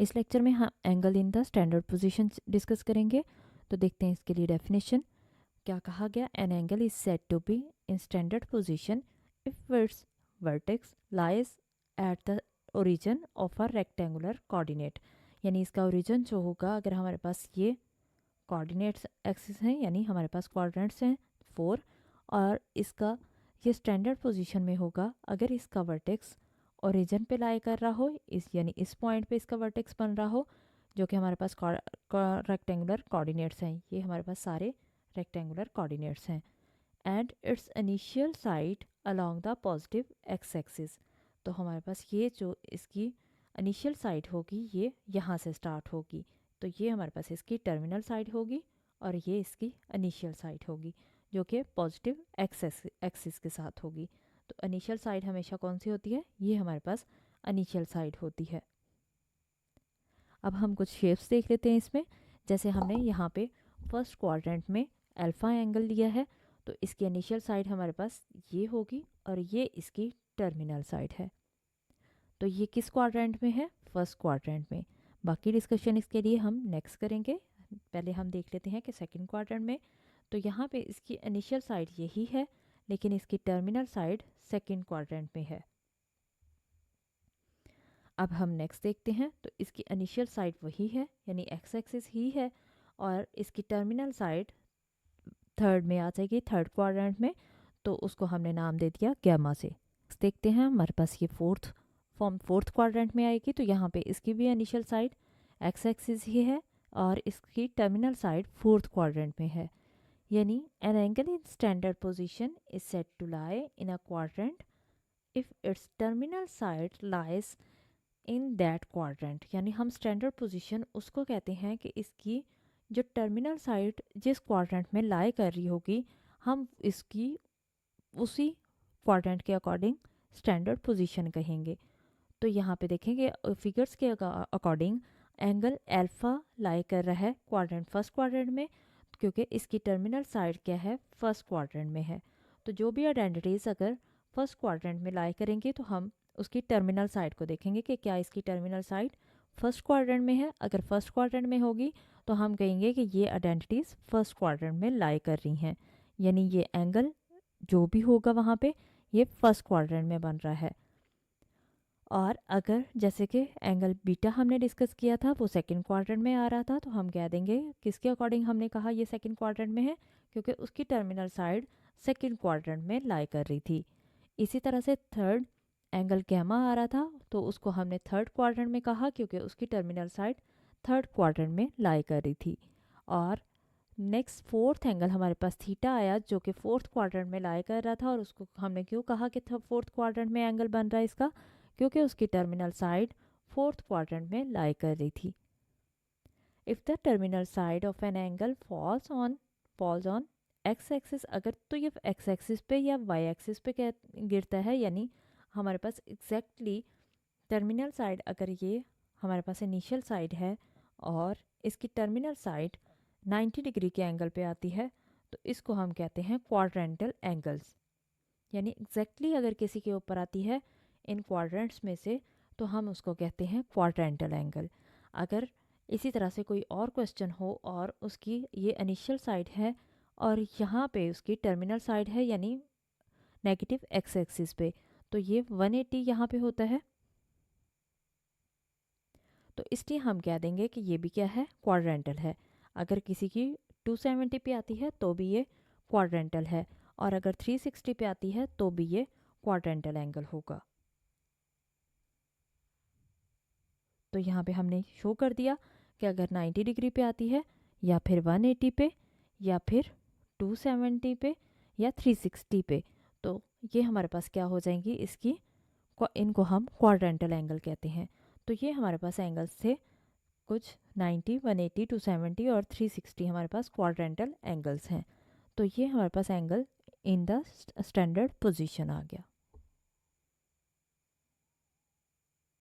इस लेक्चर में हम angle in the standard position discuss करेंगे। तो देखते हैं इसके लिए डेफिनेशन क्या कहा गया। An angle is said to be in standard position if its vertex lies at the origin of a rectangular coordinate. यानी इसका ओरिजिन जो होगा, अगर हमारे पास ये कोऑर्डिनेट्स एक्सिस हैं, यानी हमारे पास कोऑर्डिनेट्स हैं 4, और इसका ये स्टैंडर्ड पोजीशन में होगा अगर इसका वर्टेक्स ओरिजिन पे लाई कर रहा हो, यानी इस पॉइंट पे इसका वर्टेक्स बन रहा हो, जो कि हमारे पास रेक्टेंगुलर कोऑर्डिनेट्स हैं। ये हमारे पास सारे रेक्टेंगुलर कोऑर्डिनेट्स हैं। And it's initial side along the positive x axis. तो हमारे पास ये जो इसकी इनिशियल साइड होगी ये यहाँ से स्टार्ट होगी। तो ये हमारे पास इसकी टर्मिनल साइड होगी और ये इसकी इनिशियल साइड होगी, जो कि पॉजिटिव एक्सिस के साथ होगी। तो इनिशियल साइड हमेशा कौन सी होती है? ये हमारे पास इनिशियल साइड होती है। अब हम कुछ शेप्स देख लेते हैं इसमें। जैसे हमने यहाँ पे फर्स्ट क्वाड्रेंट में अल्फा एंगल लिया है, तो इसकी इनिशियल साइड हमारे पास ये होगी और ये इसकी टर्मिनल साइड है। तो ये किस क्वाड्रेंट में है? फर्स्ट क्वाड्रेंट में। बाकी डिस्कशन इसके लिए हम नेक्स्ट करेंगे। पहले हम देख लेते हैं कि सेकंड क्वाड्रेंट में, तो यहाँ पे इसकी इनिशियल साइड यही है, लेकिन इसकी टर्मिनल साइड सेकंड क्वाड्रेंट में है। अब हम नेक्स्ट देखते हैं, तो इसकी इनिशियल साइड वही है, यानी एक्स एक्सिस ही है, और इसकी टर्मिनल साइड थर्ड में आ जाएगी, थर्ड क्वाड्रेंट में। तो उसको हमने नाम दे दिया गैमा से। देखते हैं हमारे पास ये फोर्थ क्वाड्रेंट में आएगी, तो यहाँ पे इसकी भी इनिशियल साइड एक्स एक्सिस ही है और इसकी टर्मिनल साइड फोर्थ क्वाड्रेंट में है। यानी an angle in standard position is said to lie in a quadrant if its terminal side lies in that quadrant. यानी हम स्टैंडर्ड पोजीशन उसको कहते हैं कि इसकी जो टर्मिनल साइड जिस क्वाड्रेंट में लाई कर रही होगी, हम इसकी उसी क्वाड्रेंट के अकॉर्डिंग स्टैंडर्ड पोजीशन कहेंगे। तो यहाँ पे देखेंगे फिगर्स के अकॉर्डिंग एंगल अल्फा लाई कर रहा है क्वाड्रेंट फर्स्ट क्वाड्रेंट में, क्योंकि इसकी टर्मिनल साइड क्या है? फर्स्ट क्वाड्रेंट में है। तो जो भी आइडेंटिटीज अगर फर्स्ट क्वाड्रेंट में लाई करेंगे तो हम उसकी टर्मिनल साइड को देखेंगे कि क्या इसकी टर्मिनल साइड फर्स्ट क्वाड्रेंट में है। अगर फर्स्ट क्वाड्रेंट में होगी तो हम कहेंगे कि ये आइडेंटिटीज फर्स्ट क्वाड्रेंट में लाई कर रही हैं, यानी ये एंगल जो भी होगा वहाँ पे ये फर्स्ट क्वाड्रेंट में बन रहा है। और अगर जैसे कि एंगल बीटा हमने डिस्कस किया था वो सेकंड क्वाड्रेंट में आ रहा था, तो हम कह देंगे किसके अकॉर्डिंग हमने कहा ये सेकंड क्वाड्रेंट में है, क्योंकि उसकी टर्मिनल साइड सेकंड क्वाड्रेंट में लाई कर रही थी। इसी तरह से थर्ड एंगल गैमा आ रहा था, तो उसको हमने थर्ड क्वाड्रेंट में कहा क्योंकि उसकी टर्मिनल साइड थर्ड क्वाड्रेंट में लाई कर रही थी। और नेक्स्ट फोर्थ एंगल हमारे पास थीटा आया, जो कि फोर्थ क्वाड्रेंट में लाई कर रहा था, और उसको हमने क्यों कहा कि फोर्थ क्वाड्रेंट में एंगल बन रहा है इसका? क्योंकि उसकी टर्मिनल साइड फोर्थ क्वाड्रेंट में लाई कर रही थी। If the terminal side of an angle falls on x axis, अगर तो ये एक्स एक्सिस पे या वाई एक्सिस पे गिरता है, यानी हमारे पास एग्जैक्टली टर्मिनल साइड अगर ये हमारे पास इनिशियल साइड है और इसकी टर्मिनल साइड 90 डिग्री के एंगल पे आती है, तो इसको हम कहते हैं क्वाड्रेंटल एंगल्स। यानी एग्जैक्टली अगर किसी के ऊपर आती है इन क्वाड्रेंट्स में से, तो हम उसको कहते हैं क्वाड्रेंटल एंगल। अगर इसी तरह से कोई और क्वेश्चन हो और उसकी ये इनिशियल साइड है और यहाँ पे उसकी टर्मिनल साइड है यानी नेगेटिव एक्स एक्सिस पे, तो ये 180 यहाँ पे होता है, तो इसलिए हम कह देंगे कि ये भी क्या है? क्वाड्रेंटल है। अगर किसी की 270 पे आती है तो भी ये क्वाड्रेंटल है, और अगर 360 पे आती है तो भी ये क्वाड्रेंटल एंगल होगा। तो यहाँ पे हमने शो कर दिया कि अगर 90 डिग्री पे आती है या फिर 180 पे या फिर 270 पे या 360 पे, तो ये हमारे पास क्या हो जाएंगी? इनको हम क्वाड्रेंटल एंगल कहते हैं। तो ये हमारे पास एंगल्स थे कुछ 90, 180, 270 और 360 हमारे पास क्वाड्रेंटल एंगल्स हैं। तो ये हमारे पास angle in the standard position आ गया।